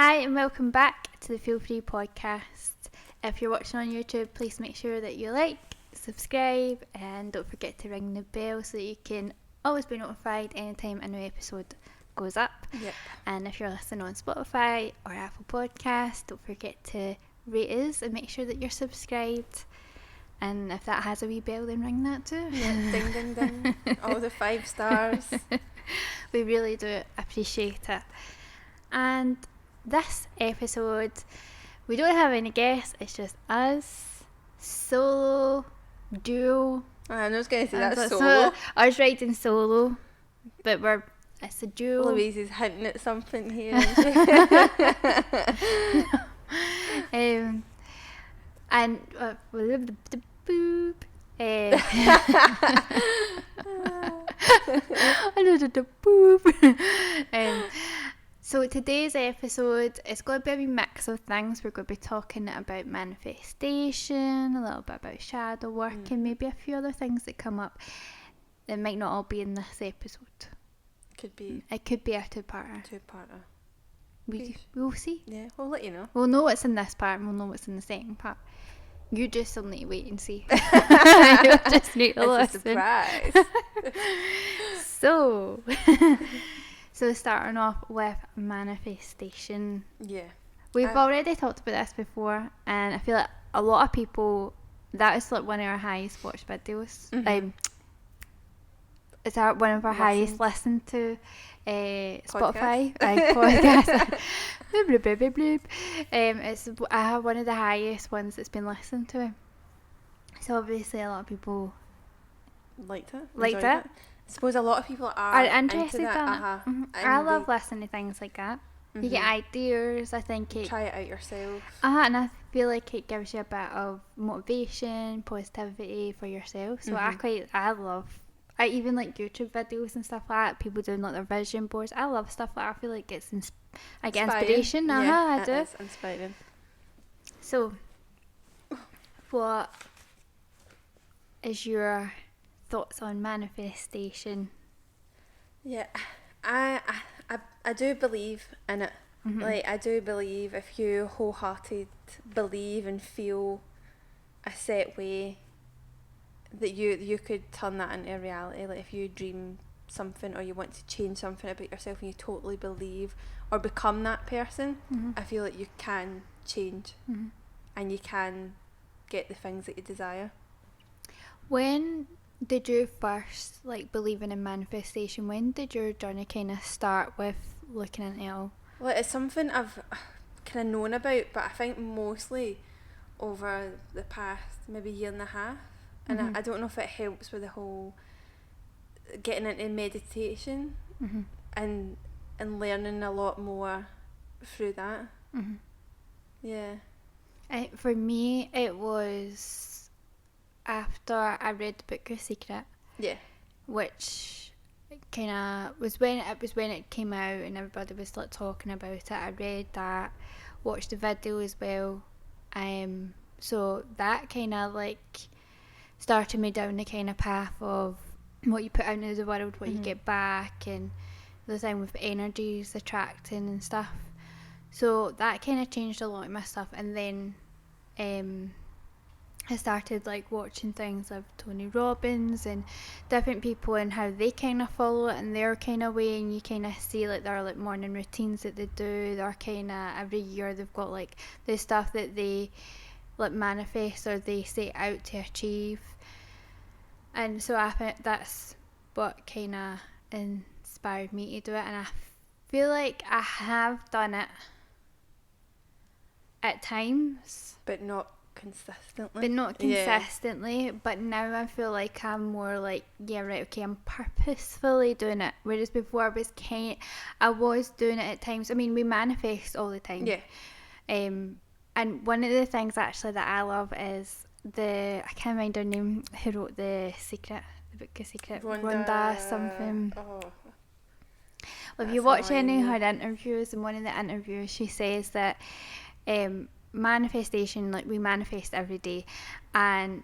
Hi and welcome back to the Feel Free podcast. If you're watching on YouTube, please make sure that you like, subscribe, and don't forget to ring the bell so that you can always be notified anytime a new episode goes up. Yep. And if you're listening on Spotify or Apple Podcasts, don't forget to rate us and make sure that you're subscribed. And if that has a wee bell, then ring that too. Yeah, ding, ding, ding. All the 5 stars. We really do appreciate it. And this episode, we don't have any guests, it's just us, solo, duo. I was going to say that's So, solo. I was writing solo, but it's a duo. Louise is hinting at something here. And boop. So today's episode is going to be a wee mix of things. We're going to be talking about manifestation, a little bit about shadow work, and maybe a few other things that come up that might not all be in this episode. Could be. It could be a two-parter. We'll see. Yeah, we'll let you know. We'll know what's in this part and we'll know what's in the second part. You just still need to wait and see. You just need to It's listen. a surprise. So starting off with manifestation. Yeah. We've already talked about this before, and I feel like a lot of people, that is like one of our highest watched videos. Mhm. It's one of our highest listened to Spotify Podcast. podcast. I have one of the highest ones that's been listened to. So obviously a lot of people Liked it. Liked Enjoyed it. I suppose a lot of people are interested into that. in it. Uh-huh. Mhm. And I love listening to things like that. they, You get ideas. I think it. try it out yourself. And I feel like it gives you a bit of motivation, positivity for yourself. So I even like YouTube videos and stuff like that. People doing like their vision boards. I love stuff like that. I feel like it's I get inspiration. Yeah, I do. It's inspiring. So, what is your thoughts on manifestation? Yeah, I do believe in it. Mm-hmm. Like, I do believe if you wholehearted believe and feel a set way, that you could turn that into a reality. Like, if you dream something or you want to change something about yourself and you totally believe or become that person, I feel like you can change and you can get the things that you desire. When did you first believing in manifestation? When did your journey kind of start with looking into it all? Well, it's something I've kind of known about, but I think mostly over the past maybe year and a half. And I don't know if it helps with the whole getting into meditation and learning a lot more through that. Yeah. For me, it was after I read the book The Secret. Yeah. Which kind of was when it came out and everybody was talking about it. I read that, watched the video as well. So that kind of started me down the kind of path of what you put out into the world, what you get back, and the thing with energies attracting and stuff. So that kind of changed a lot of my stuff. And then I started watching things of Tony Robbins and different people and how they kind of follow it in their kind of way, and you kind of see their morning routines that they do. They're kind of every year they've got the stuff that they manifest or they set out to achieve. And so I think that's what kind of inspired me to do it, and I feel like I have done it at times, But not consistently. But now I feel like I'm more I'm purposefully doing it, whereas before I was doing it at times. I mean, we manifest all the time. Yeah. And one of the things actually that I love is I can't remember her name, who wrote The Secret, the book The Secret. Rhonda something. Oh. Well, if you watch any of her interviews, in one of the interviews she says that manifestation, we manifest every day, and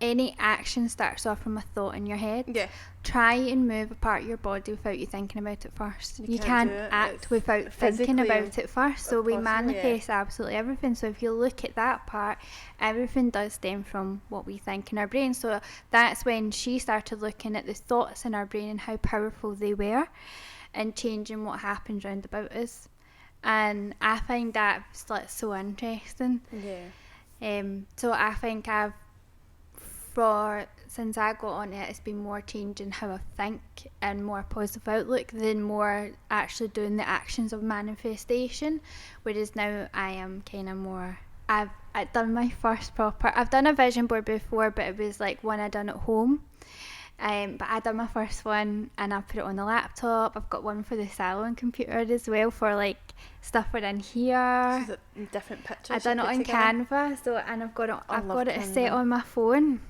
any action starts off from a thought in your head. Yeah. Try and move a part of your body without you thinking about it first. You can't can't do it. act It's without thinking physically about it first. So we impossible, manifest absolutely everything. So if you look at that part, everything does stem from what we think in our brain. So that's when she started looking at the thoughts in our brain and how powerful they were, and changing what happens round about us. And I find that like so interesting. Yeah. So I think since I got on it, it's been more changing how I think and more positive outlook than more actually doing the actions of manifestation. Whereas now I am kind of more. I've done my first proper. I've done a vision board before, but it was like one I done at home. But I done my first one and I put it on the laptop. I've got one for the salon computer as well for like stuff within here. So different pictures. I done it on Canva, and I've got it set on my phone.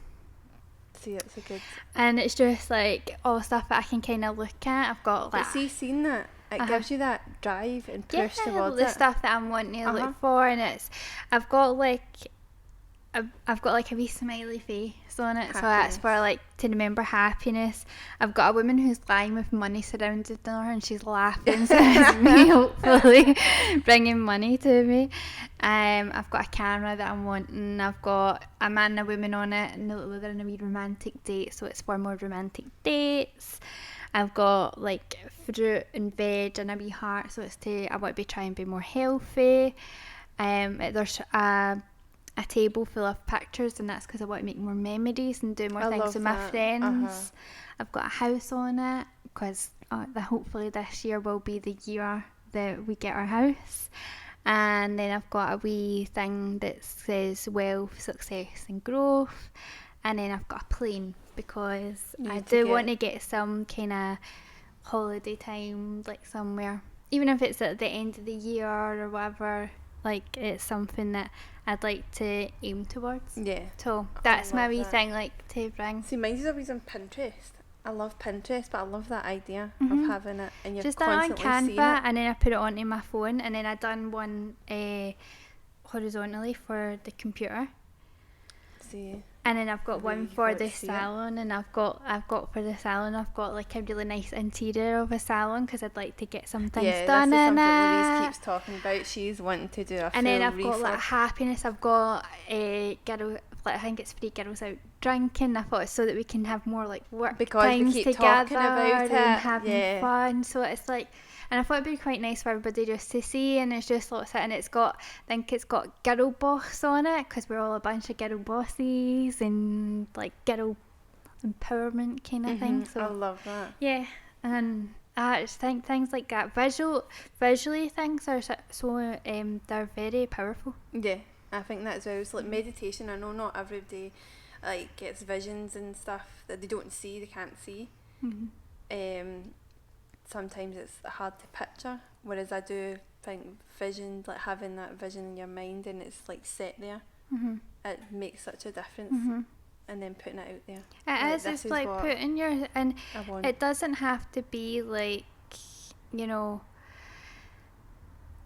See, it's a good. And it's just like all stuff that I can kind of look at. I've got like. But see, seeing that, it gives you that drive and push towards the it. stuff that I'm wanting to look for, and I've got like a wee smiley face on it, so that's for like to remember happiness. I've got a woman who's lying with money surrounded on her and she's laughing, so it's me hopefully bringing money to me. I've got a camera that I'm wanting. I've got a man and a woman on it, and they're in a wee romantic date, so it's for more romantic dates. I've got like fruit and veg and a wee heart, so I want to try and be more healthy. There's a table full of pictures, and that's because I want to make more memories and do more things with my friends. I've got a house on it because hopefully this year will be the year that we get our house. And then I've got a wee thing that says wealth, success and growth. And then I've got a plane because I do want to get some kind of holiday time, like somewhere, even if it's at the end of the year or whatever. Like, it's something that I'd like to aim towards. Yeah. So that's my wee thing, like, to bring. See, mine's always on Pinterest. I love Pinterest, but I love that idea of having it, and you're just constantly on Canva, seeing it. and then I put it onto my phone, and then I done one horizontally for the computer. See. And then I've got one for the salon, and I've got for the salon, I've got like a really nice interior of a salon because I'd like to get some things done in it. Yeah, Louise keeps talking about. She's wanting to do a full And then I've refurb. got like happiness. I've got I think it's free girls out drinking. I thought it's so that we can have more like work times together and having fun. So it's like. And I thought it'd be quite nice for everybody just to see, and it's just lots of it, and I think it's got girl boss on it, because we're all a bunch of girl bossies, and like girl empowerment kind of thing. So I love that. Yeah, and I just think things like that, visually things are so they're very powerful. Yeah, I think that's well. It's like meditation. I know not everybody like gets visions and stuff that they don't see, they can't see. Sometimes it's hard to picture, whereas I do think vision, like having that vision in your mind and it's like set there, it makes such a difference. And then putting it out there. It's like putting your, and it doesn't have to be like, you know,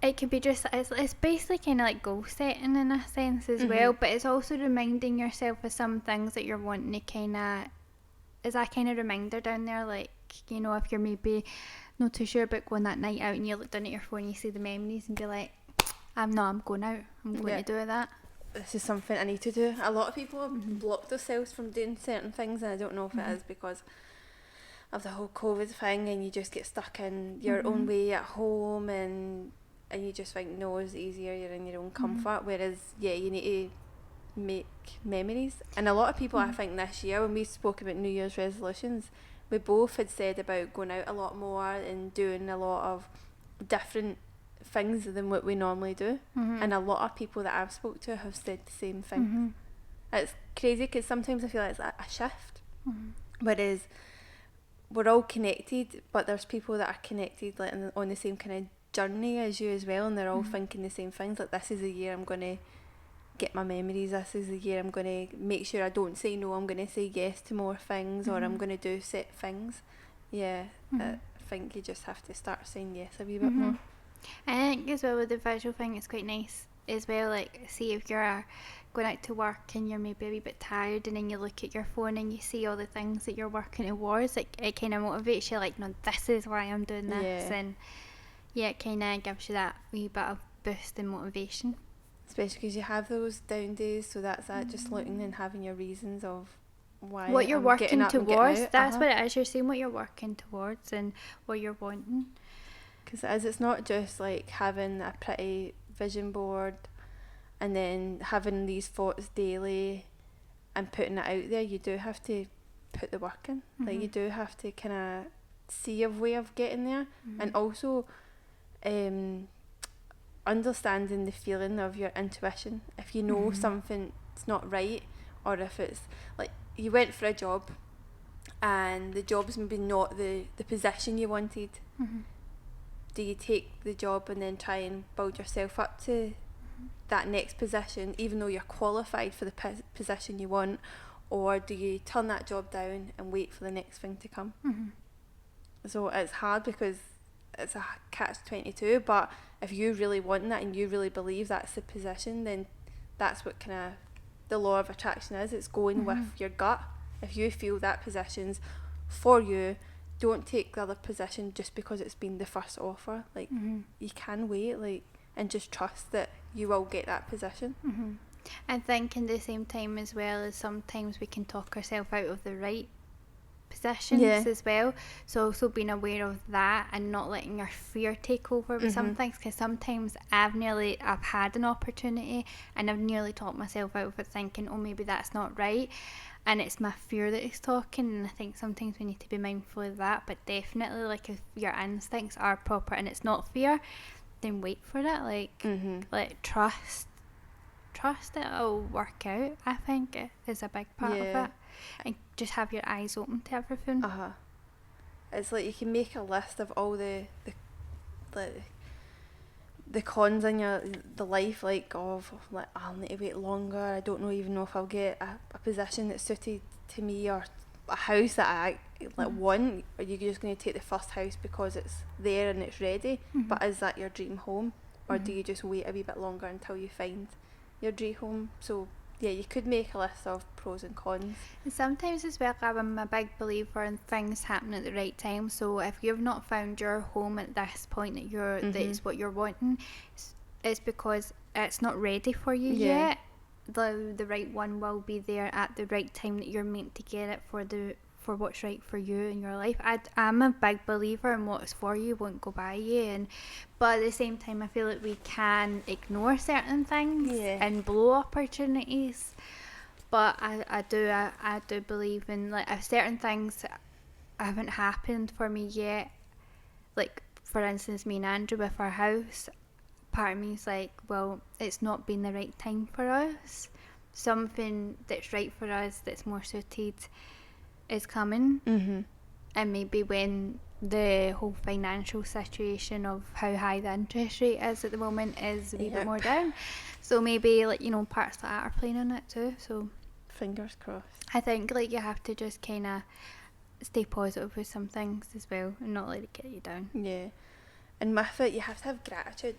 it could be just, it's basically kind of like goal setting in a sense as well, but it's also reminding yourself of some things that you're wanting to kind of, is that kind of reminder down there, like, you know, if you're maybe not too sure about going that night out and you look down at your phone and you see the memories and be like, I'm going out, I'm going to do that. This is something I need to do. A lot of people have blocked themselves from doing certain things, and I don't know if it is because of the whole COVID thing, and you just get stuck in your own way at home, and you just think, no, it's easier, you're in your own comfort, whereas, you need to make memories. And a lot of people, I think this year, when we spoke about New Year's resolutions, we both had said about going out a lot more and doing a lot of different things than what we normally do, and a lot of people that I've spoke to have said the same thing. It's crazy because sometimes I feel like it's a shift, whereas we're all connected, but there's people that are connected like on the same kind of journey as you as well, and they're all thinking the same things, like, this is the year I'm going to get my memories, this is the year I'm going to make sure I don't say no, I'm going to say yes to more things, or I'm going to do set things. I think you just have to start saying yes a wee bit more. I think as well with the visual thing, it's quite nice as well, like, see if you're going out to work and you're maybe a wee bit tired, and then you look at your phone and you see all the things that you're working towards, like it kind of motivates you, like, no, this is why I'm doing this. And yeah, it kind of gives you that wee bit of boost and motivation. Especially because you have those down days, so that's that, just looking and having your reasons of why what you're I'm working getting up towards. and That's what it is. You're seeing what you're working towards and what you're wanting. Because it's not just like having a pretty vision board and then having these thoughts daily and putting it out there. You do have to put the work in. Like, you do have to kind of see a way of getting there. And also understanding the feeling of your intuition. If you know something's not right, or if it's like you went for a job and the job's maybe not the position you wanted, do you take the job and then try and build yourself up to that next position, even though you're qualified for the position you want, or do you turn that job down and wait for the next thing to come? So it's hard because it's a catch-22, but if you really want that and you really believe that's the position, then that's what kind of the law of attraction is. It's going with your gut. If you feel that position's for you, don't take the other position just because it's been the first offer. Like, you can wait, like, and just trust that you will get that position. I think in the same time as well, as sometimes we can talk ourselves out of the right positions as well. So also being aware of that and not letting your fear take over with some things, because sometimes I've had an opportunity and I've nearly talked myself out of it, thinking, oh, maybe that's not right, and it's my fear that is talking. And I think sometimes we need to be mindful of that. But definitely, like, if your instincts are proper and it's not fear, then wait for it. Like trust it'll work out. I think it is a big part of it. And just have your eyes open to everything. It's like you can make a list of all the cons in the life, like, of like, I'll need to wait longer, I don't even know if I'll get a position that's suited to me, or a house that I want. Or you're just going to take the first house because it's there and it's ready, but is that your dream home, or do you just wait a wee bit longer until you find your dream home? So yeah, you could make a list of pros and cons. And sometimes as well, I'm a big believer in things happening at the right time. So if you've not found your home at this point that is what you're wanting, it's because it's not ready for you yet. The right one will be there at the right time that you're meant to get it for what's right for you in your life. I'm a big believer in what's for you won't go by you, but at the same time I feel like we can ignore certain things and blow opportunities. But I do believe in, like, if certain things haven't happened for me yet, like for instance me and Andrew with our house, part of me is like, well, it's not been the right time for us. Something that's right for us, that's more suited, is coming. And maybe when the whole financial situation of how high the interest rate is at the moment is a wee bit more down, so maybe, like, you know, parts of that are playing on it too. So fingers crossed. I think, like, you have to just kind of stay positive with some things as well and not let it get you down. And with it, you have to have gratitude.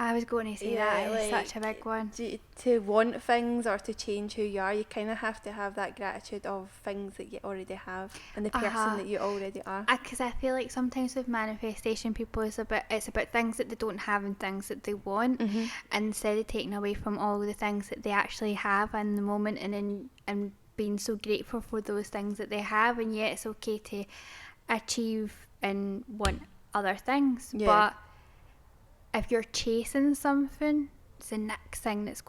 I was going to say that is such a big one. To want things or to change who you are, you kind of have to have that gratitude of things that you already have and the person that you already are. Because I feel like sometimes with manifestation, people, it's about things that they don't have and things that they want, and instead of taking away from all the things that they actually have in the moment, and being so grateful for those things that they have. And yet it's okay to achieve and want other things, but if you're chasing something, it's the next thing that's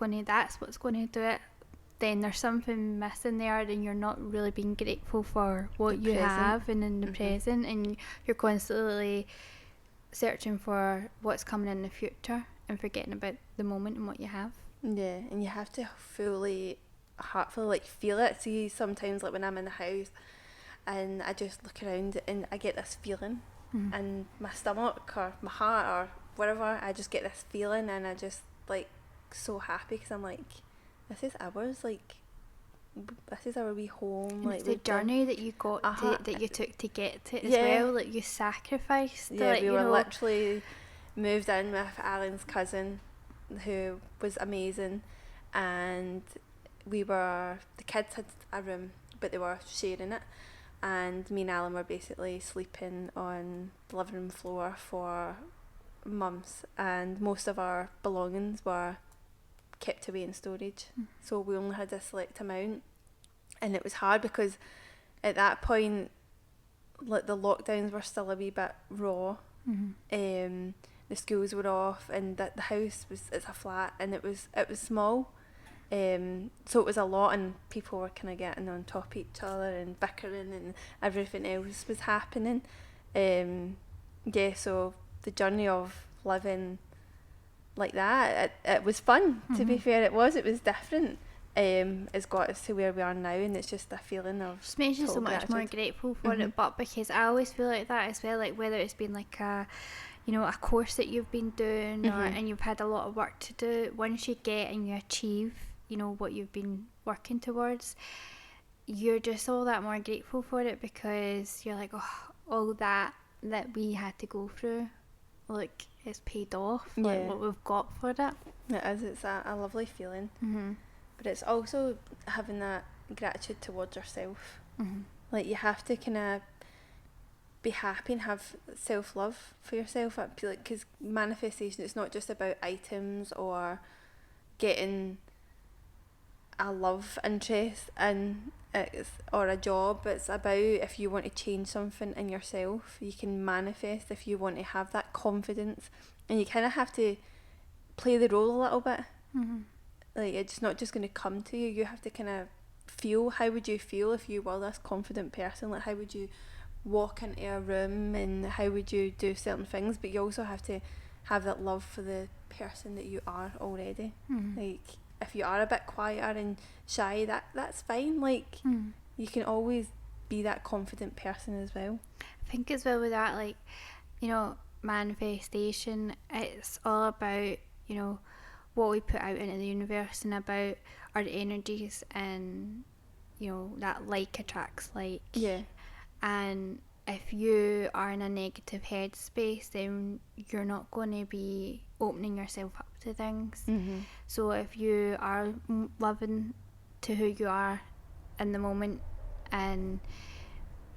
what's going to do it, then there's something missing there, and you're not really being grateful for what you have and in the present, and you're constantly searching for what's coming in the future and forgetting about the moment and what you have. And you have to heartfully, like, feel it. See, sometimes, like, when I'm in the house and I just look around and I get this feeling in my stomach or my heart or whatever, I just get this feeling, and I just, like, so happy because I'm like, this is ours, like, this is our wee home. And like, it's the journey that you got that you took to get to it as well, like, you sacrificed. We were literally moved in with Alan's cousin, who was amazing, and the kids had a room, but they were sharing it, and me and Alan were basically sleeping on the living room floor for months, and most of our belongings were kept away in storage, so we only had a select amount, and it was hard because at that point, like, the lockdowns were still a wee bit raw. The schools were off, and the house it's a flat, and it was small, so it was a lot, and people were kind of getting on top of each other and bickering, and everything else was happening. So the journey of living like that, it was fun. To be fair, it was different. It's got us to where we are now, and it's just a feeling of just makes you so much gratitude. more grateful for it. But because I always feel like that as well, like whether it's been like a course that you've been doing, and you've had a lot of work to do, once you get and you achieve what you've been working towards, you're just all that more grateful for it, because you're like, oh, all that we had to go through, like, it's paid off. Like, what we've got for it. It is. It's a lovely feeling. But it's also having that gratitude towards yourself. Like, you have to kind of be happy and have self-love for yourself. Because manifestation, it's not just about items or getting a love interest in it or a job. It's about, if you want to change something in yourself, you can manifest. If you want to have that confidence, and you kind of have to play the role a little bit. Like, it's not just going to come to you. You have to kind of feel. How would you feel if you were this confident person? Like, how would you walk into a room, and how would you do certain things? But you also have to have that love for the person that you are already. Like, if you are a bit quieter and shy, that's fine. Like, you can always be that confident person as well. I think as well with that, like, manifestation, it's all about, what we put out into the universe, and about our energies, and that like attracts like. And if you are in a negative headspace, then you're not going to be opening yourself up to things. So if you are loving to who you are in the moment and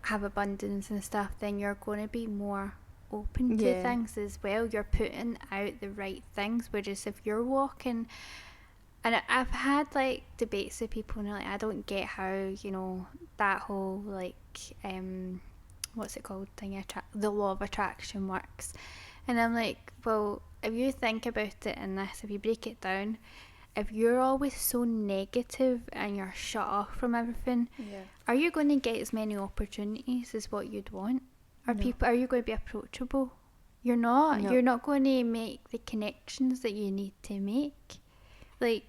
have abundance and stuff, then you're going to be more open to things as well. You're putting out the right things. Whereas if you're walking, and I've had like debates with people, and they're like, I don't get how that whole like what's it called thing, the law of attraction works. And I'm like, well, if you think about it in this, if you break it down, if you're always so negative and you're shut off from everything, are you going to get as many opportunities as what you'd want? Are you going to be approachable? You're not. You're not going to make the connections that you need to make. Like,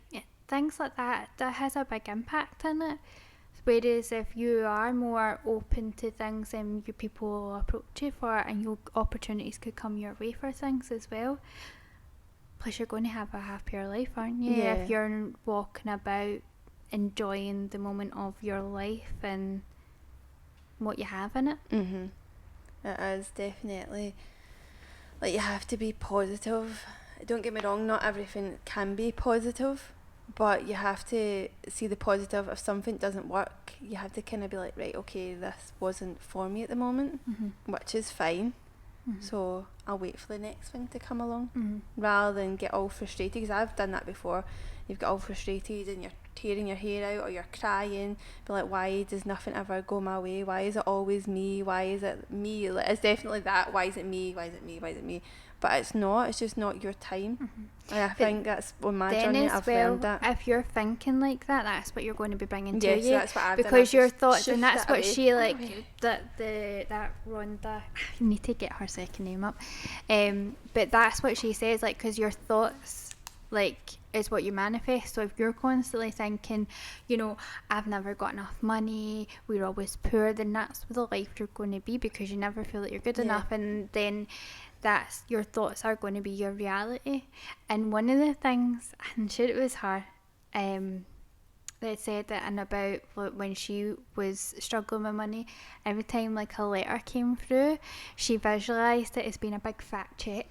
things like that has a big impact in it. Whereas if you are more open to things, then your people will approach you for it, and your opportunities could come your way for things as well. Plus, you're going to have a happier life, aren't you? If you're walking about enjoying the moment of your life and what you have in it. It is definitely, like, you have to be positive. Don't get me wrong, not everything can be positive, but you have to see the positive. If something doesn't work, you have to kind of be like, right, okay, this wasn't for me at the moment, which is fine. So I'll wait for the next thing to come along, rather than get all frustrated, because I've done that before. You've got all frustrated and you're tearing your hair out, or you're crying, be like, why does nothing ever go my way? Why is it always me? Why is it me? Like, it's definitely that. Why is it me? Why is it me? Why is it me? But it's not. It's just not your time. And I think that's on my journey. I've learned that. If you're thinking like that, that's what you're going to be bringing to you. So that's what I've done. Because your thoughts, and that's what away. she like. That Rhonda. I need to get her second name up. But that's what she says. Like, because your thoughts, like, is what you manifest. So if you're constantly thinking, I've never got enough money, we're always poor, then that's the life you're going to be, because you never feel that you're good enough, and then that's your thoughts are going to be your reality. And one of the things, I'm sure it was her, that said that, and about when she was struggling with money, every time like a letter came through, she visualised it as being a big fat check.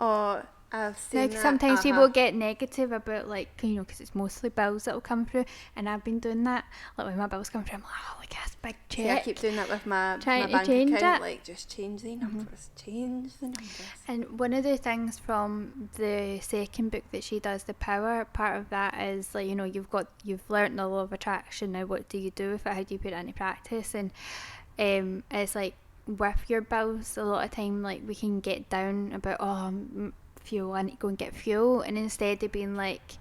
Oh, I've seen Like that. sometimes people get negative about, like, you know, because it's mostly bills that will come through, and I've been doing that. Like when my bills come through, I'm like, oh, look at this big check. See, I keep doing that with my Trying to bank change account. it. Like, just change the numbers. Change the numbers. And one of the things from the second book that she does, The Power, part of that is, like, you know, you've learnt the law of attraction. Now what do you do with it? How do you put it into practice? And it's like with your bills, a lot of time, like, we can get down about, fuel, I need to go and get fuel, and instead of being like,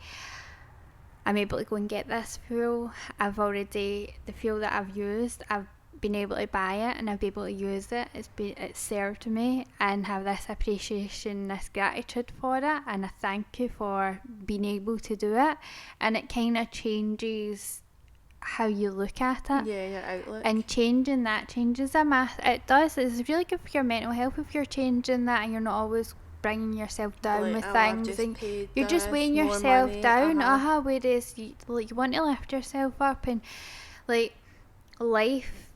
I'm able to go and get this fuel, the fuel that I've used, I've been able to buy it and I've been able to use it. It's served me, and have this appreciation, this gratitude for it, and a thank you for being able to do it. And it kind of changes how you look at it. Yeah, your outlook. And changing that changes a math. It does. It's really good for your mental health if you're changing that, and you're not always bringing yourself down with things, and you're just weighing yourself down. Whereas you want to lift yourself up, and like life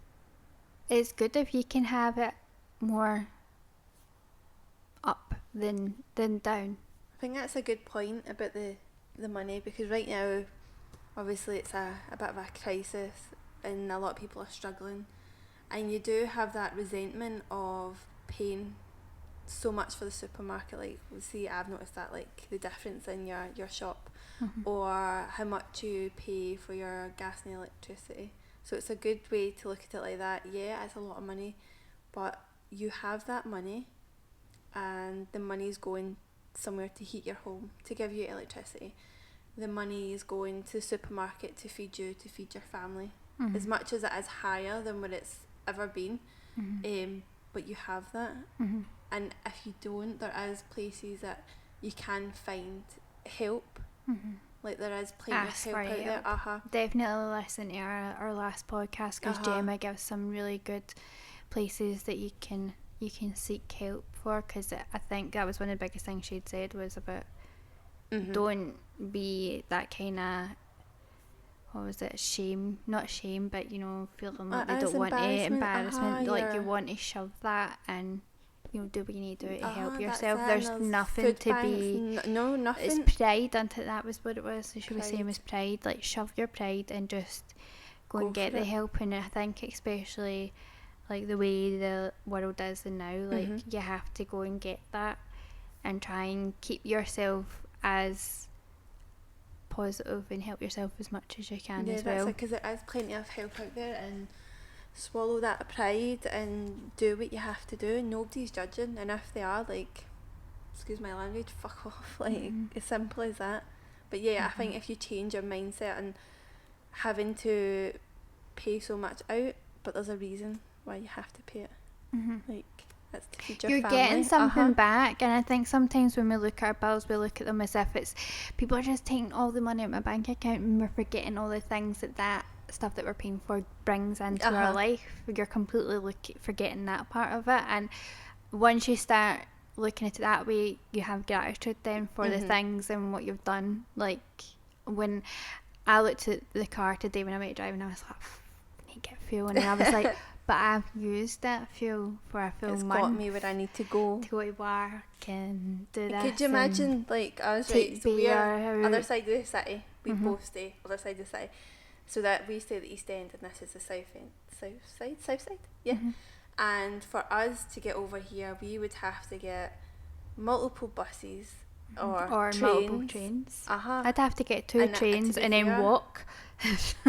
is good if you can have it more up than down. I think that's a good point about the money, because right now, obviously, it's a bit of a crisis and a lot of people are struggling, and you do have that resentment of paying so much for the supermarket. Like, see, I've noticed that, like, the difference in your shop, or how much you pay for your gas and electricity. So it's a good way to look at it like that. Yeah, it's a lot of money, but you have that money, and the money's going somewhere to heat your home, to give you electricity. The money is going to the supermarket to feed you, to feed your family. As much as it is higher than what it's ever been, but you have that. And if you don't, there is places that you can find help. Like, there is plenty of help out there. Definitely listen to our last podcast, because Gemma gives some really good places that you can seek help for, because I think that was one of the biggest things she'd said was about don't be that kind of, what was it, not shame, but, you know, feeling like they don't want embarrassment, like you want to shove that, and, you know, do what you need to do to help yourself. There's nothing to be, nothing. It's pride, and that was what it was. So she was saying was pride, like shove your pride and just go and get the help. And I think especially like the way the world is and now, like you have to go and get that and try and keep yourself as positive and help yourself as much as you can as well. Because there is plenty of help out there, and swallow that pride and do what you have to do. Nobody's judging, and if they are, like, excuse my language, fuck off. Like, as simple as that. But yeah, I think if you change your mindset and having to pay so much out, but there's a reason why you have to pay it. Like, that's to feed your You're family. getting something back, and I think sometimes when we look at our bills, we look at them as if it's people are just taking all the money out of my bank account, and we're forgetting all the things that stuff that we're paying for brings into our life. You're completely forgetting that part of it, and once you start looking at it that way, you have gratitude then for the things and what you've done. Like when I looked at the car today when I went driving, I was like, I need to get fuel, and I was like, but I've used that fuel for a full month. It's got me where I need to go to work and do this. Could you imagine, like, I was right, so we're other side of the city, we both stay other side of the city, so that we stay at the East End and this is the south side, yeah. And for us to get over here, we would have to get multiple buses or trains. Multiple trains. I'd have to get two trains and then walk.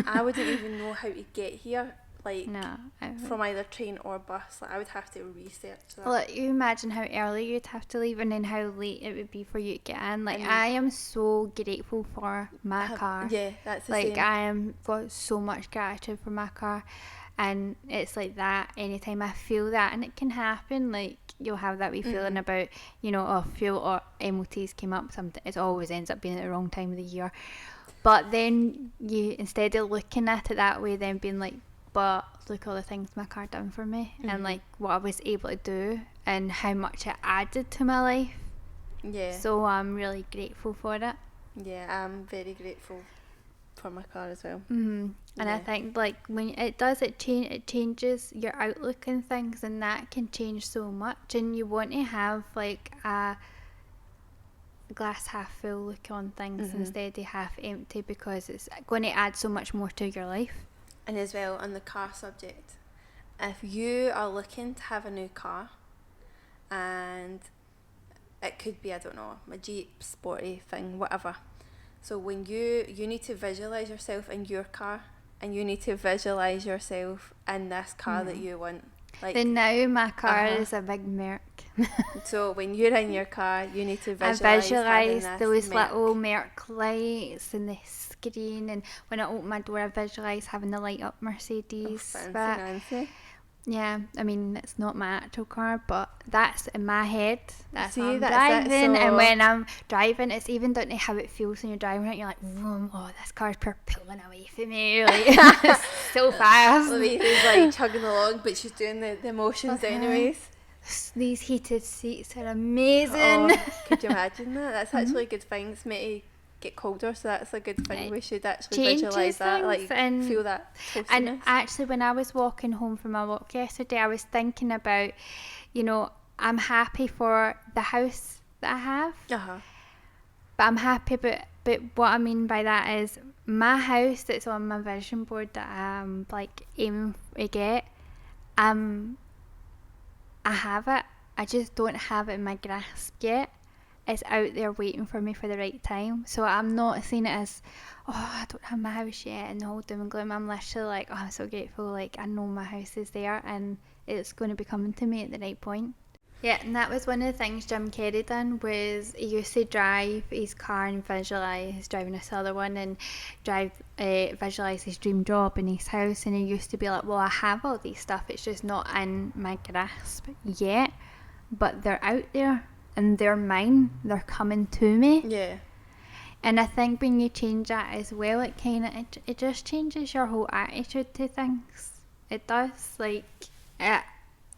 I wouldn't even know how to get here, like, no, from either train or bus. Like, I would have to research that. Well, you imagine how early you'd have to leave and then how late it would be for you to get in. Like, I am so grateful for my car. Yeah, that's the same. Like, I am got so much gratitude for my car, and it's like that anytime I feel that, and it can happen, like you'll have that wee feeling about, you know, fuel or MOTs came up, it always ends up being at the wrong time of the year. But then you, instead of looking at it that way, then being like, but look all the things my car done for me, and like what I was able to do and how much it added to my life. Yeah. So I'm really grateful for it. Yeah, I'm very grateful for my car as well. And I think like when it does, it changes your outlook and things, and that can change so much. And you want to have like glass half full look on things instead of half empty, because it's going to add so much more to your life. And as well, on the car subject, if you are looking to have a new car, and it could be, I don't know, a Jeep, sporty thing, whatever. So when you need to visualise yourself in your car, and you need to visualise yourself in this car that you want. Like, then now my car is a big Merc. So when you're in your car, you need to I visualise those Merc. little Merc lights and the screen, and when I open my door I visualise having the light up Mercedes. Oh, fancy. Yeah, I mean, it's not my actual car, but that's in my head. That's See, how I'm that's driving, it, so and when I'm driving, it's even down to how it feels when you're driving it. You're like, vroom, oh, this car's pulling away from me, like, it's so fast. Louise's like chugging along, but she's doing the motions anyways. These heated seats are amazing. Oh, could you imagine that? That's actually a good thing. It's meant to get colder, so that's a good thing. We should actually visualise that, like, and feel that toastiness. And actually, when I was walking home from my walk yesterday, I was thinking about, you know, I'm happy for the house that I have, but I'm happy, but what I mean by that is my house that's on my vision board that I'm like aiming to get, I have it. I just don't have it in my grasp yet. It's out there waiting for me for the right time. So I'm not seeing it as, oh, I don't have my house yet and the whole doom and gloom. I'm literally like, oh, I'm so grateful. Like, I know my house is there and it's going to be coming to me at the right point. Yeah, and that was one of the things Jim Carrey done, was he used to drive his car and visualise driving this other one, and visualise his dream job in his house. And he used to be like, well, I have all these stuff. It's just not in my grasp yet, but they're out there. And they're mine, they're coming to me. Yeah. And I think when you change that as well, it just changes your whole attitude to things. It does. Like,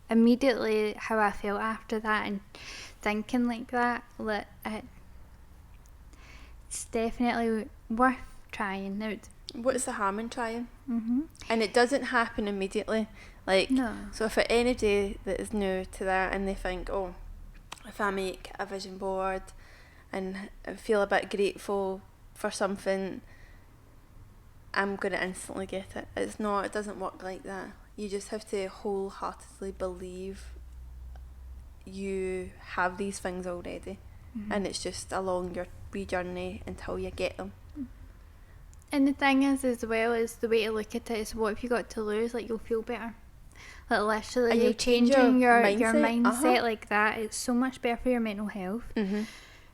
immediately how I felt after that and thinking like that, it's definitely worth trying. What's the harm in trying? And it doesn't happen immediately. Like, no. So if at any day that is new to that and they think, oh, if I make a vision board and I feel a bit grateful for something, I'm going to instantly get it. It doesn't work like that. You just have to wholeheartedly believe you have these things already, and it's just along your wee journey until you get them. And the thing is, as well, is the way to look at it is, what have you got to lose? Like, you'll feel better. Like, literally, and you're changing your mindset like like that. It's so much better for your mental health.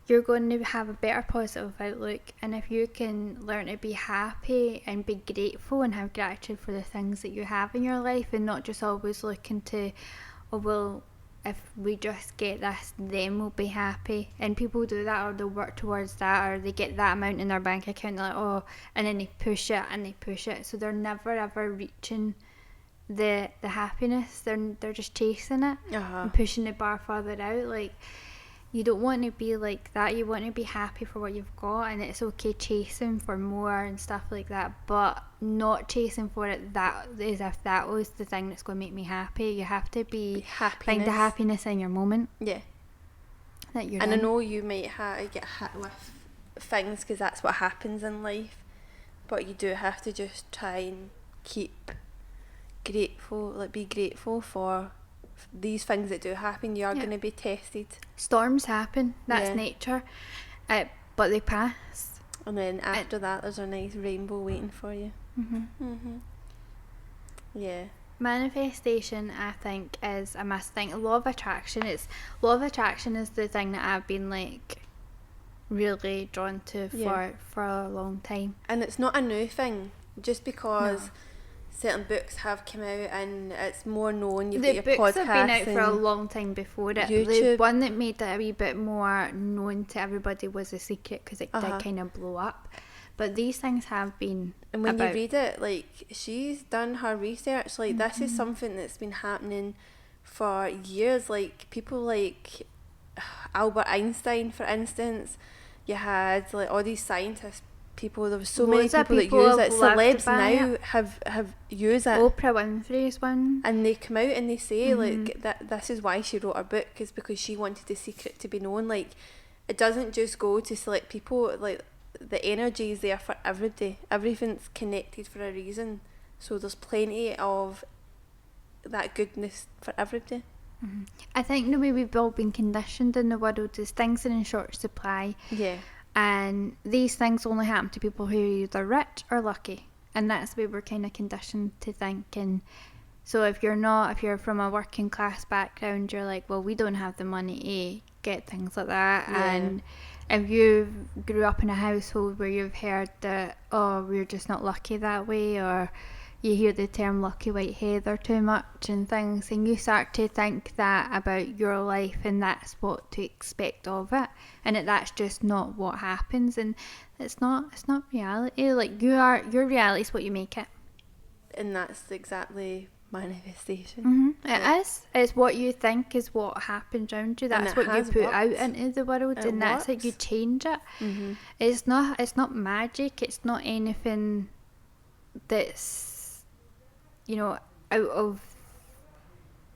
You're going to have a better positive outlook, and if you can learn to be happy and be grateful and have gratitude for the things that you have in your life, and not just always looking to, oh, well, if we just get this, then we'll be happy. And people do that, or they'll work towards that, or they get that amount in their bank account, they're like, oh, and then they push it and they push it, so they're never ever reaching the happiness. They're just chasing it and pushing the bar further out. Like, you don't want to be like that. You want to be happy for what you've got, and it's okay chasing for more and stuff like that, but not chasing for it that as if that was the thing that's going to make me happy. You have to find the happiness in your moment. Yeah. That you're in. I know you might get hit with things because that's what happens in life, but you do have to just try and keep grateful, like be grateful for these things that do happen. You are going to be tested. Storms happen, that's nature, but they pass, and then after that there's a nice rainbow waiting for you. Manifestation, I think, is a must thing. Law of attraction is the thing that I've been like really drawn to for a long time, and it's not a new thing just because certain books have come out and it's more known. You've got your podcasts. The books have been out for a long time before it. YouTube. The one that made it a wee bit more known to everybody was The Secret, because it did kind of blow up. But these things have been. And when you read it, like, she's done her research. Like, this is something that's been happening for years. Like, people like Albert Einstein, for instance. You had like all these scientists. People, there was so many people that use it. Celebs now have used it. Oprah Winfrey's one, and they come out and they say like that this is why she wrote her book, is because she wanted The Secret to be known. Like, it doesn't just go to select people. Like, the energy is there for everybody. Everything's connected for a reason. So there's plenty of that goodness for everybody. Mm-hmm. I think the way we've all been conditioned in the world is things are in short supply. Yeah. And these things only happen to people who are either rich or lucky. And that's the way we're kind of conditioned to think. And so if you're from a working class background, you're like, well, we don't have the money to get things like that. Yeah. And if you grew up in a household where you've heard that, oh, we're just not lucky that way, or you hear the term lucky white heather too much and things, and you start to think that about your life, and that's what to expect of it, and that's just not what happens, and it's not reality. Like, your reality is what you make it. And that's exactly manifestation. Mm-hmm. It is. It's what you think is what happens around you. That's what you put out into the world, and that's it. You change it. Mm-hmm. It's not magic. It's not anything that's, out of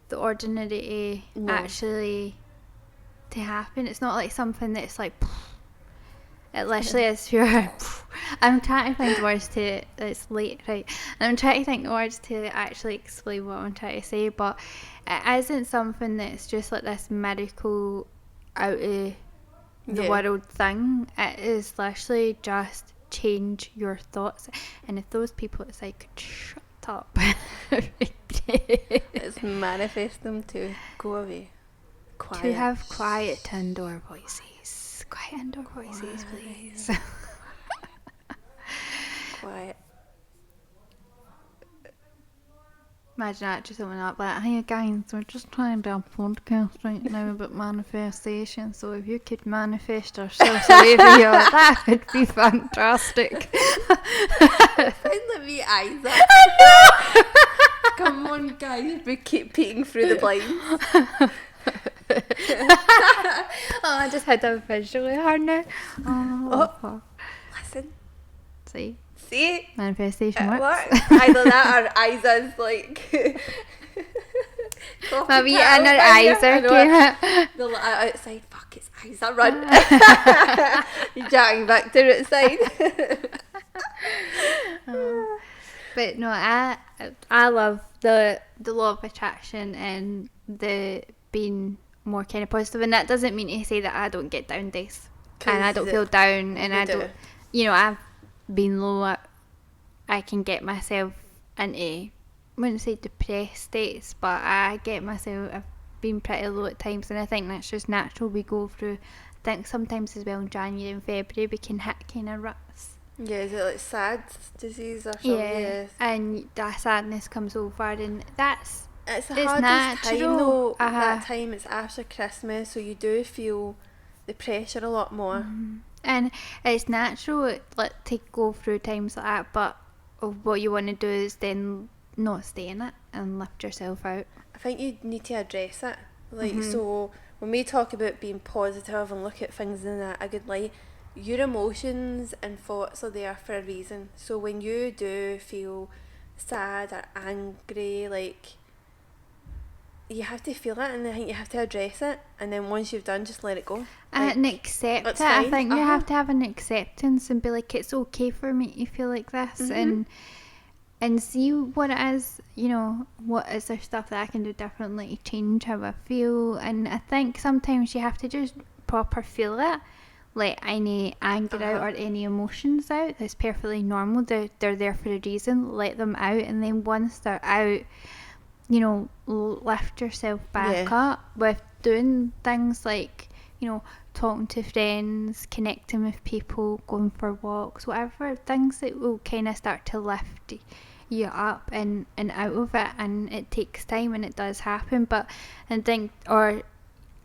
the ordinary actually to happen. It's not like something that's like, it literally is pure. I'm trying to find words to, it's late, right? And I'm trying to think of words to actually explain what I'm trying to say, but it isn't something that's just like this miracle out of the world thing. It is literally just change your thoughts. And if those people, it's like, shut up. It's manifest them to go away. Quiet. To have quiet indoor voices. Quiet indoor voices, please. Quiet. Imagine actually something like that. Hey guys, we're just trying to do a podcast right now about manifestation. So if you could manifest yourself away from you, that would be fantastic. Finally, me eyes up. Come on, guys, we keep peeking through the blinds. I just had a visual here now. Oh, listen. See? It Manifestation works. works. Either that or eyes is like. My wee inner eyes are came. The light outside, fuck, it's eyes are run. You're jacking back to outside. But no, I love the law of attraction and the being more kind of positive, and that doesn't mean to say that I don't get down days and I don't feel down, and I don't, I've been low. I can get myself into, I wouldn't say depressed states, but I've been pretty low at times, and I think that's just natural. We go through, I think sometimes as well in January and February we can hit kind of ruts. Yeah, is it like sad disease or something? Yeah, and that sadness comes over, and it's the hardest natural. time though. That time, it's after Christmas, so you do feel the pressure a lot more. Mm-hmm. And it's natural to go through times like that, but what you want to do is then not stay in it and lift yourself out. I think you need to address it. So when we talk about being positive and look at things in a good light, your emotions and thoughts are there for a reason. So when you do feel sad or angry, you have to feel it, and I think you have to address it, and then once you've done, just let it go. And accept it. I think you have to have an acceptance and be like, it's okay for me to feel like this, and see what it is, what is there stuff that I can do differently to change how I feel. And I think sometimes you have to just proper feel it, let any anger out or any emotions out. That's perfectly normal. They're there for a reason. Let them out, and then once they're out, lift yourself back up with doing things like, talking to friends, connecting with people, going for walks, whatever, things that will kind of start to lift you up and out of it. And it takes time, and it does happen, but I think, or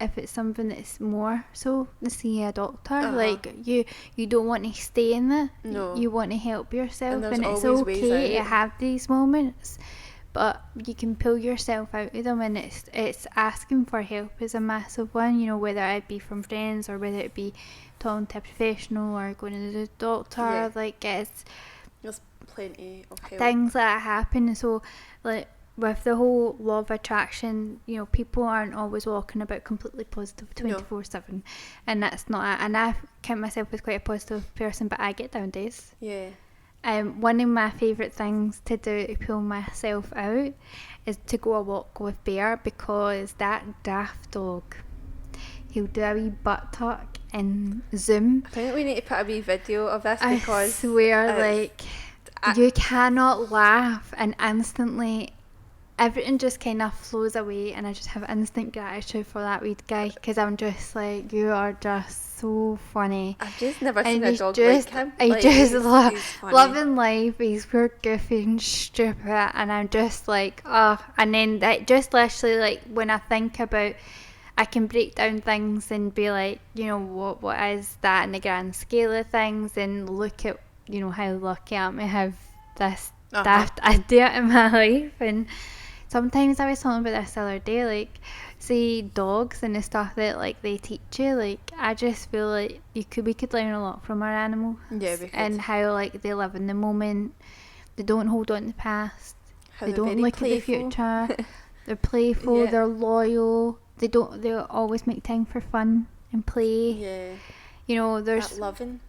if it's something that's more so, see a doctor. You don't want to stay in it. No. You want to help yourself, and it's ways okay to out. have these moments, but you can pull yourself out of them, and it's asking for help is a massive one, whether it be from friends or whether it be talking to a professional or going to the doctor. There's plenty of help. Things that happen. So with the whole law of attraction, you know, people aren't always walking about completely positive 24/7, and that's not. And I count myself as quite a positive person, but I get down days. Yeah. One of my favourite things to do to pull myself out is to go a walk with Bear, because that daft dog, he'll do a wee butt tuck and zoom. I think we need to put a wee video of this, because I swear, like, you cannot laugh, and instantly everything just kind of flows away, and I just have instant gratitude for that wee guy, because I'm just like, you are just so funny. I've just never seen And a dog just, like him. I Like, just he's funny. loving life. He's pure goofy and stupid, and I'm just like, oh. And then that just literally, like, when I think about, I can break down things and be like, you know, what is that in the grand scale of things, and look at, you know, how lucky I am to have this daft idea in my life. And sometimes I was talking about this the other day, like, see dogs and the stuff that, like, they teach you, like, I just feel like we could learn a lot from our animals. Yeah, we could. And how, like, they live in the moment, they don't hold on to the past, How they they're don't very look playful. at the future, they're playful, Yeah. they're loyal, they always make time for fun and play. Yeah. You know, there's That loving.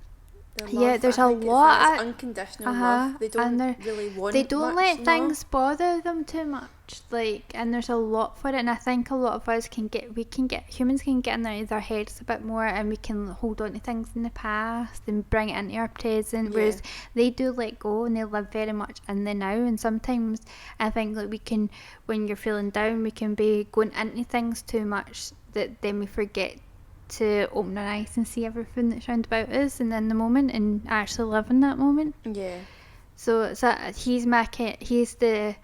Their Yeah, love, there's I a think lot it's of- unconditional uh-huh, love. They don't and really want they don't much, let no? things bother them too much, like, and there's a lot for it. And I think a lot of us humans can get in their heads a bit more, and we can hold on to things in the past and bring it into our present, whereas they do let go, and they live very much in the now. And sometimes I think, like, we can, when you're feeling down, we can be going into things too much, that then we forget to open our eyes and see everything that's round about us and in the moment, and actually live in that moment. Yeah. So he's the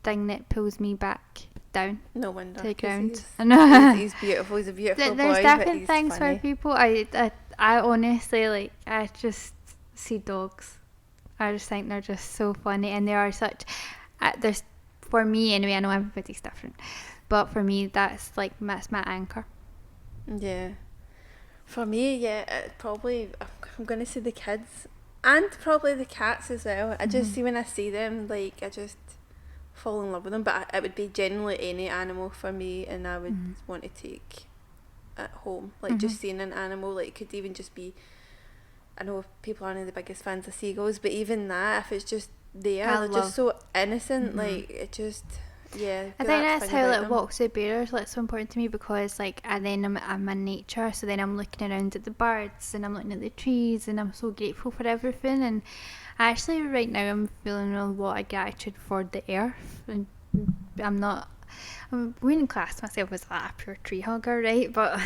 thing that pulls me back down No wonder. to the 'cause ground. I know. He's beautiful. He's a beautiful boy. There's but different he's things funny. for people. I honestly, like, I just see dogs. I just think they're just so funny, and they are such. There's, for me anyway. I know everybody's different, but for me, that's my anchor. Yeah. For me, probably, I'm going to say the kids, and probably the cats as well. I just see, when I see them, like, I just fall in love with them. But it would be generally any animal for me, and I would want to take at home. Like, just seeing an animal, like, it could even just be, I know people aren't the biggest fans of seagulls, but even that, if it's just there, they're just so innocent, like, it just... Yeah, I think that's how, like, walks with bears, like, so important to me, because, like, and then I'm in nature, so then I'm looking around at the birds, and I'm looking at the trees, and I'm so grateful for everything. And actually right now I'm feeling a lot of gratitude for the earth, and I wouldn't class myself as, like, a pure tree hugger, right? But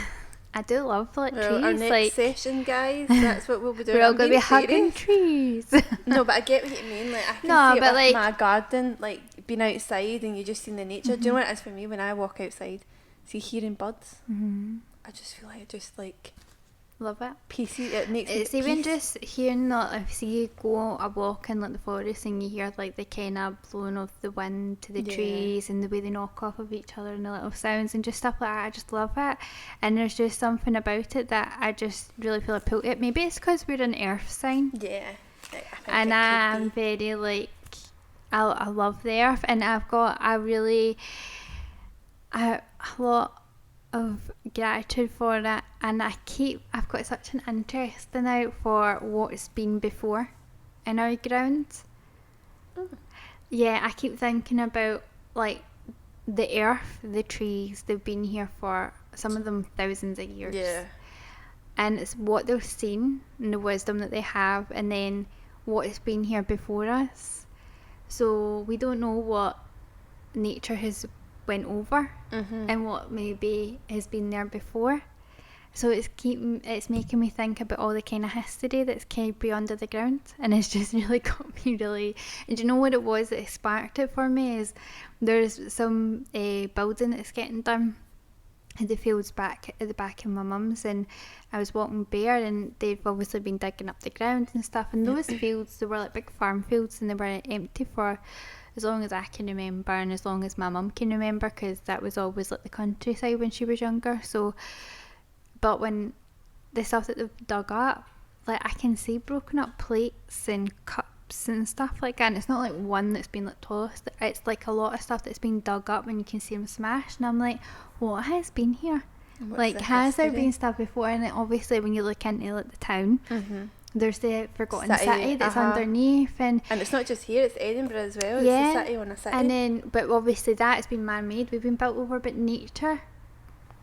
I do love, like, trees. Our next like, session, guys, that's what we'll be doing. we're all I'm going to being be hugging serious. trees. No, but I get what you mean. Like, I can No, see it but, with like, my garden, like, being outside and you just see the nature. Do you know what it is for me when I walk outside? See, hearing birds, I just feel like Love it. peacey. It makes me It's at even peace. just hearing that, if you go a walk in, like, the forest, and you hear, like, the kind of blowing of the wind to the trees, and the way they knock off of each other, and the little sounds and just stuff like that. I just love it. And there's just something about it that I just really feel a pull to it. Maybe it's because we're an earth sign, Yeah, I think and it could I'm be. very, like, I love the earth, and I've got a lot of gratitude for it, and I've got such an interest now for what's been before in our ground. Yeah, I keep thinking about, like, the earth, the trees. They've been here for, some of them, thousands of years. Yeah. And it's what they've seen and the wisdom that they have, and then what has been here before us. So we don't know what nature has went over and what maybe has been there before. So it's making me think about all the kind of history that's kind of beyond the ground, and it's just really got me really. And do you know what it was that sparked it for me? Is there's some building that's getting done in the fields back at the back of my mum's, and I was walking bare, and they've obviously been digging up the ground and stuff, and those fields, they were like big farm fields, and they were empty for as long as I can remember, and as long as my mum can remember, because that was always like the countryside when she was younger. So, but when the stuff that they've dug up, like, I can see broken up plates and cut and stuff like that, and it's not like one that's been like tossed, it's like a lot of stuff that's been dug up and you can see them smashed, and I'm like, what has been here? Like, has there been stuff before? And then obviously when you look into like the town, there's the forgotten city that's underneath, and it's not just here, it's Edinburgh as well. Yeah, it's a city on a city. And then, but obviously that's been man-made, we've been built over, but nature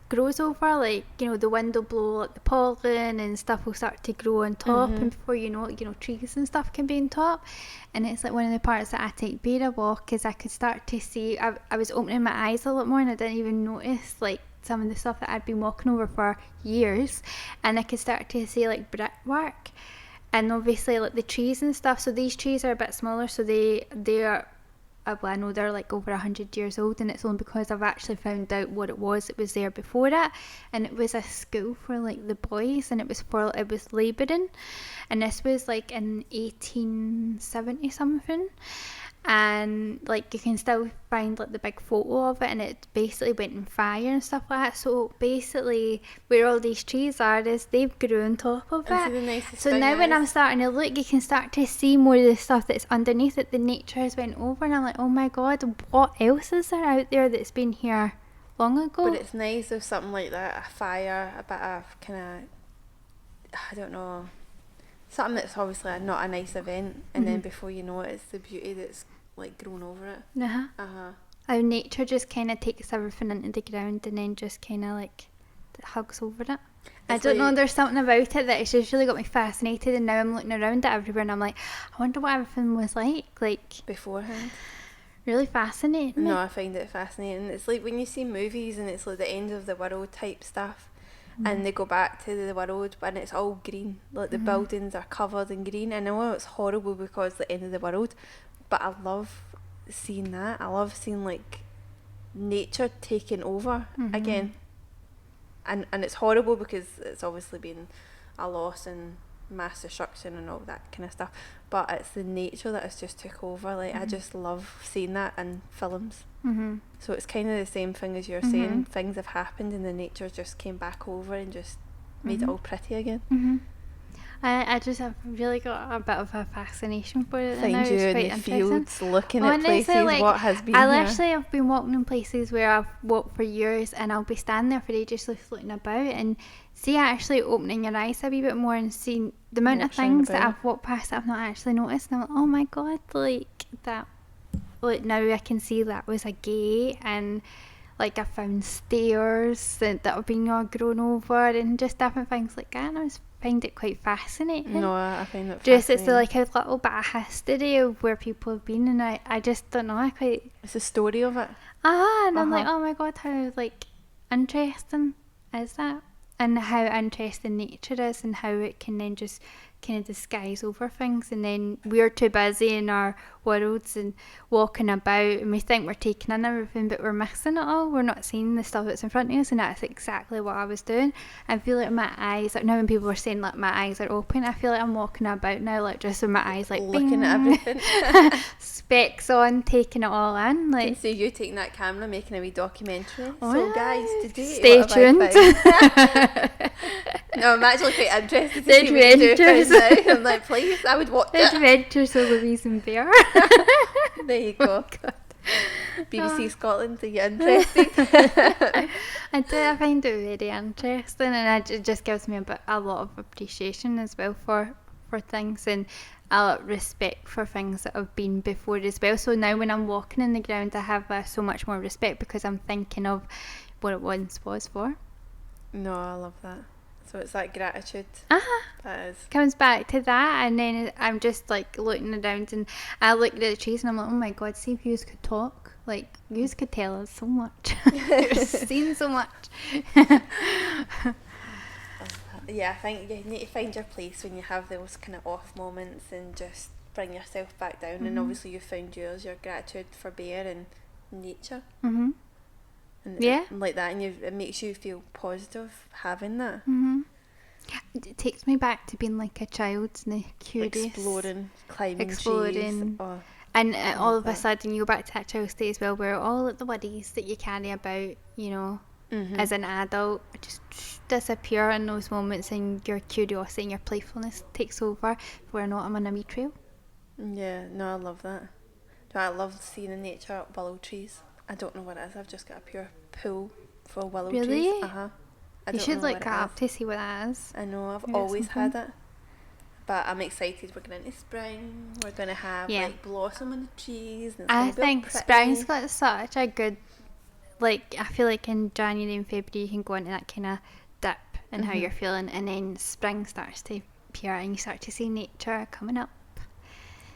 grows over, like, you know, the wind will blow like the pollen and stuff will start to grow on top, and before you know it, you know, trees and stuff can be on top. And it's like one of the parts that I take better walk is I could start to see, I was opening my eyes a lot more, and I didn't even notice like some of the stuff that I'd been walking over for years, and I could start to see like brickwork, and obviously like the trees and stuff. So these trees are a bit smaller, so they are, well, I know they're like over 100 years old, and it's only because I've actually found out what it was that was there before it, and it was a school for like the boys, and it was labouring, and this was like in 1870 something, and like you can still find like the big photo of it, and it basically went in fire and stuff like that. So basically where all these trees are is they've grew on top of it. So now when I'm starting to look, you can start to see more of the stuff that's underneath it, the nature has went over, and I'm like, oh my god, what else is there out there that's been here long ago? But it's nice of something like that, a fire, a bit of kind of, I don't know, something that's obviously not a nice event, and then before you know it, it's the beauty that's like grown over it. How nature just kind of takes everything into the ground and then just kind of like hugs over it. I don't know, there's something about it that it's just really got me fascinated, and now I'm looking around at everywhere and I'm like, I wonder what everything was like beforehand. Really fascinating. No, I find it fascinating. It's like when you see movies and it's like the end of the world type stuff, and they go back to the world and it's all green, like the buildings are covered in green. I know it's horrible because the end of the world, but I love seeing that. I love seeing like nature taking over again, and it's horrible because it's obviously been a loss and mass destruction and all that kind of stuff, but it's the nature that has just took over. Like I just love seeing that in films. So it's kind of the same thing as you're saying, things have happened and the nature just came back over and just made it all pretty again. I just have really got a bit of a fascination for it. Find you in the fields looking at places, like, what has been I literally have been walking in places where I've walked for years, and I'll be standing there for ages just looking about, and see actually opening your eyes a wee bit more and seeing the amount of things that I've walked past that I've not actually noticed, and I'm like, oh my god, like that, like now I can see that was a gate, and like I found stairs that have been all grown over, and just different things like that, and I find it quite fascinating. No, I find it just it's like a little bit of history of where people have been, and I just don't know, it's the story of it. And I'm like, oh my god, how like interesting is that, and how interesting nature is, and how it can then just kind of disguise over things, and then we're too busy in our worlds and walking about, and we think we're taking in everything, but we're missing it all. We're not seeing the stuff that's in front of us, and that's exactly what I was doing. I feel like my eyes, like now when people were saying like my eyes are open, I feel like I'm walking about now like just with my eyes like looking bing, at everything, specs on, taking it all in. Like, I can see you taking that camera, making a wee documentary. So guys, today stay tuned. No, I'm actually quite interested to see what you do now. I'm like, please, I would watch it. Adventures of Louise and Bear. There you go. BBC Scotland, are you interested? I find it very interesting, and it just gives me a lot of appreciation as well for things, and a lot of respect for things that have been before as well. So now when I'm walking in the ground, I have so much more respect because I'm thinking of what it once was for. No, I love that. So it's that gratitude. That is. Comes back to that, and then I'm just like looking around, and I look at the trees and I'm like, oh my god, see if yous could talk. Like, yous could tell us so much. You've seen so much. Yeah, I think you need to find your place when you have those kind of off moments and just bring yourself back down. And obviously you found yours, your gratitude for Bear and nature. And like that, and it makes you feel positive having that. It takes me back to being like a child and curious, climbing trees. And all of a sudden you go back to that child state as well, where all of the worries that you carry about, you know, as an adult just disappear in those moments, and your curiosity and your playfulness takes over. Where not, I'm on a wee trail. Yeah, no, I love that. No, I love seeing in nature willow trees. I don't know what it is. I've just got a pure pull for willow trees. Really? Uh-huh. I You don't should know what look it that is. up to see what that is. I know, I've Maybe it's always something. had it. But I'm excited. We're going into spring. We're going to have Yeah. like blossom on the trees. And it's I going to be all think pretty. spring's got such a good, like, I feel like in January and February you can go into that kind of dip in how you're feeling, and then spring starts to appear and you start to see nature coming up.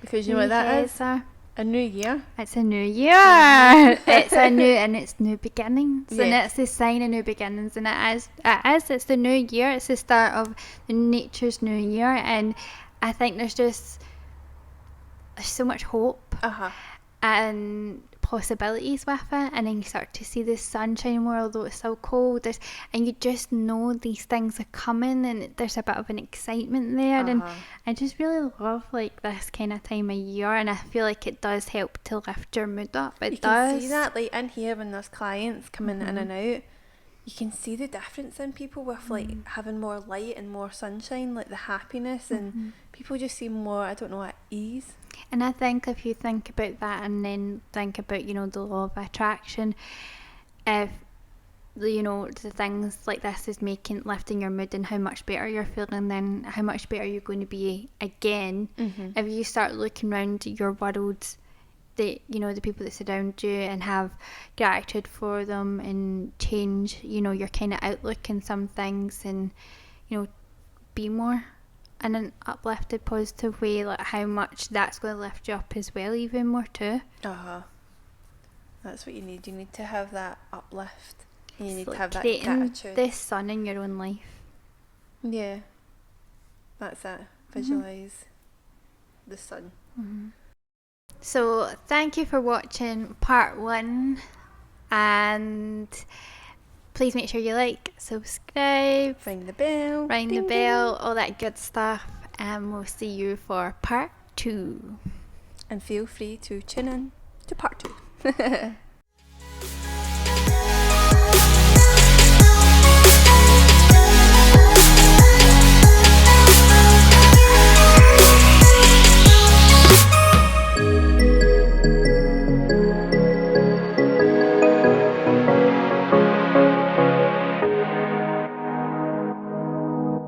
Because you know what that is? Are. A new year. It's a new year. It's a new, and it's new beginnings, and Yes. it's the sign of new beginnings, and it's the new year. It's the start of the nature's new year, and I think there's so much hope Uh-huh. and possibilities with it, and then you start to see the sunshine more, although it's so cold. And you just know these things are coming, and there's a bit of an excitement there. And I just really love like this kind of time of year, and I feel like it does help to lift your mood up. It You does. can see that like in here when there's clients coming in and out. You can see the difference in people with like having more light and more sunshine, like the happiness, and people just seem more, I don't know, at ease. And I think if you think about that and then think about, the law of attraction, if, the things like this is lifting your mood and how much better you're feeling, then how much better you're going to be again. If you start looking around your world, the people that surround you, and have gratitude for them, and change, your kind of outlook in some things, and, be more in an uplifted, positive way, like how much that's going to lift you up as well, even more too. That's what you need. You need to have that uplift. And you It's need like to have that creating gratitude. this sun in your own life. Yeah. That's it. Visualise the sun. So thank you for watching part 1, and please make sure you like, subscribe, Ring the bell. ring the Ding, bell, all that good stuff, and we'll see you for part 2. And feel free to tune in to part 2.